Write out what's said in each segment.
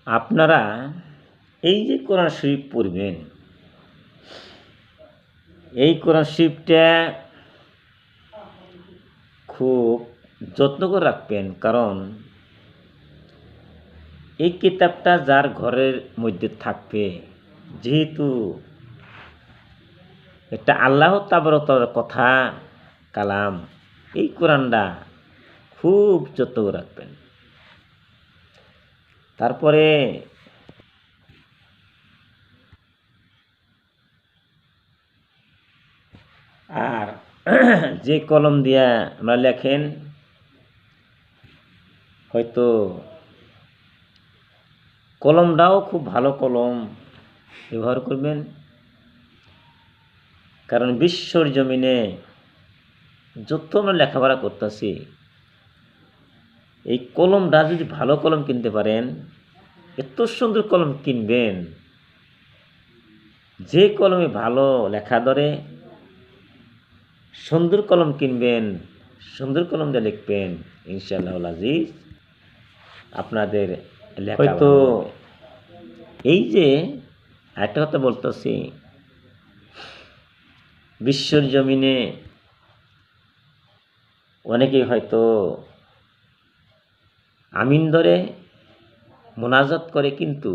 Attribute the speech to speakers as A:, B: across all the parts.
A: আপনারা এই যে কোরআন শরীফ পড়বেন, এই কোরআন শরীফটা খুব যত্ন করে রাখবেন, কারণ এই কিতাবটা যার ঘরের মধ্যে থাকবে, যেহেতু একটা আল্লাহ তাবারকের কথা কালাম, এই কোরআনটা খুব যত্ন করে রাখবেন। তারপরে আর যে কলম দিয়া আমরা লেখেন, হয়তো কলমটাও খুব ভালো কলম ব্যবহার করবেন, কারণ বিশ্বর জমিনে যত আমরা লেখাপড়া করতেছি, এই কলমটা যদি ভালো কলম কিনতে পারেন, এত সুন্দর কলম কিনবেন, যে কলমে ভালো লেখা ধরে, সুন্দর কলম কিনবেন, সুন্দর কলম দিয়ে লিখবেন, ইনশাআল্লাহ আজিজ আপনাদের লেখা হয়তো। এই যে একটা কথা বলতেছি, বিশ্বর জমিনে অনেকেই হয়তো আমিন ধরে মোনাজাত করে, কিন্তু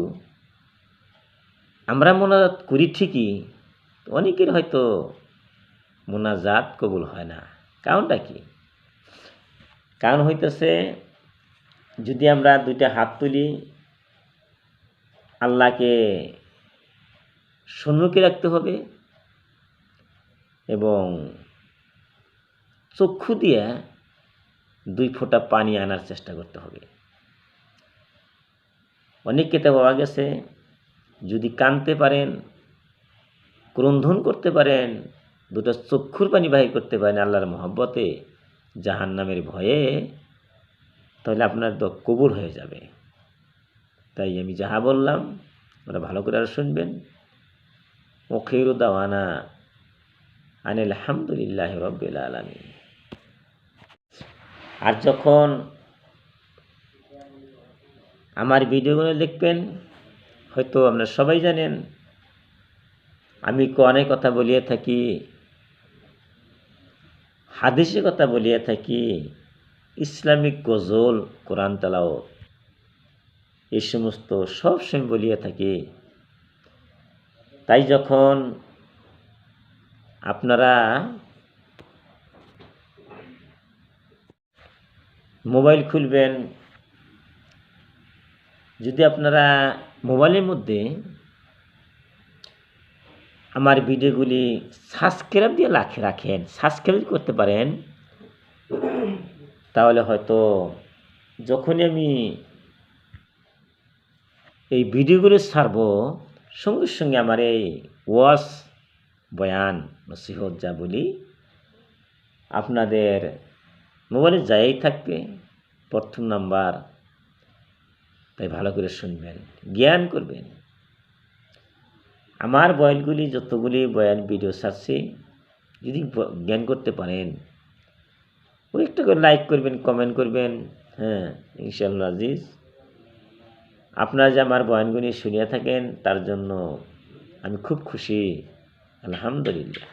A: আমরা মোনাজাত করি ঠিকই, অনেকের হয়তো মোনাজাত কবুল হয় না। কারণটা কি? কারণ হইতেছে, যদি আমরা দুইটা হাত তুলি, আল্লাহকে সম্মুখে রাখতে হবে এবং চক্ষু দিয়ে 2 ফোঁটা পানি আনার চেষ্টা করতে হবে। অনেক কিতাব পাওয়া গেছে, যদি কাঁদতে পারেন, ক্রন্দন করতে পারেন, 2টা চক্ষুর পানি বাহির করতে পারেন আল্লাহর মহব্বতে, জাহান্নামের ভয়ে, তাহলে আপনার তো কবুল হয়ে যাবে। তাই আমি যাহা বললাম ওরা ভালো করে আর শুনবেন। ওখিরু দাওয়ানা আনিল হামদুলিল্লাহি রাব্বিল আলামিন। আর যখন আমার ভিডিওগুলো দেখবেন, হয়তো আপনারা সবাই জানেন আমি কোরআনের কথা বলিয়ে থাকি, হাদিসের কথা বলিয়ে থাকি, ইসলামিক গজল, কোরআন তেলাওয়াত, এই সমস্ত সব সময় বলিয়ে থাকি। তাই যখন আপনারা মোবাইল খুলবেন, যদি আপনারা মোবাইলের মধ্যে আমার ভিডিওগুলি সাবস্ক্রাইব দিয়ে রাখেন, সাবস্ক্রাইব করতে পারেন, তাহলে হয়তো যখনই আমি এই ভিডিওগুলো ছাড়ব, সঙ্গে সঙ্গে আমার এই ওয়াজ, বয়ান, নসিহত যা বলি আপনাদের মোবাইলে যাই থাকবে, প্রথম নাম্বার। তাই ভালো করে শুনবেন, জ্ঞান করবেন। আমার বয়ানগুলি, যতগুলি বয়ান ভিডিও ছাড়ছি, যদি জ্ঞান করতে পারেন, ওই একটা করে লাইক করবেন, কমেন্ট করবেন। হ্যাঁ, ইনশাআল্লাহ আজিজ আপনারা যে আমার বয়ানগুলি শুনিয়া থাকেন, তার জন্য আমি খুব খুশি, আলহামদুলিল্লাহ।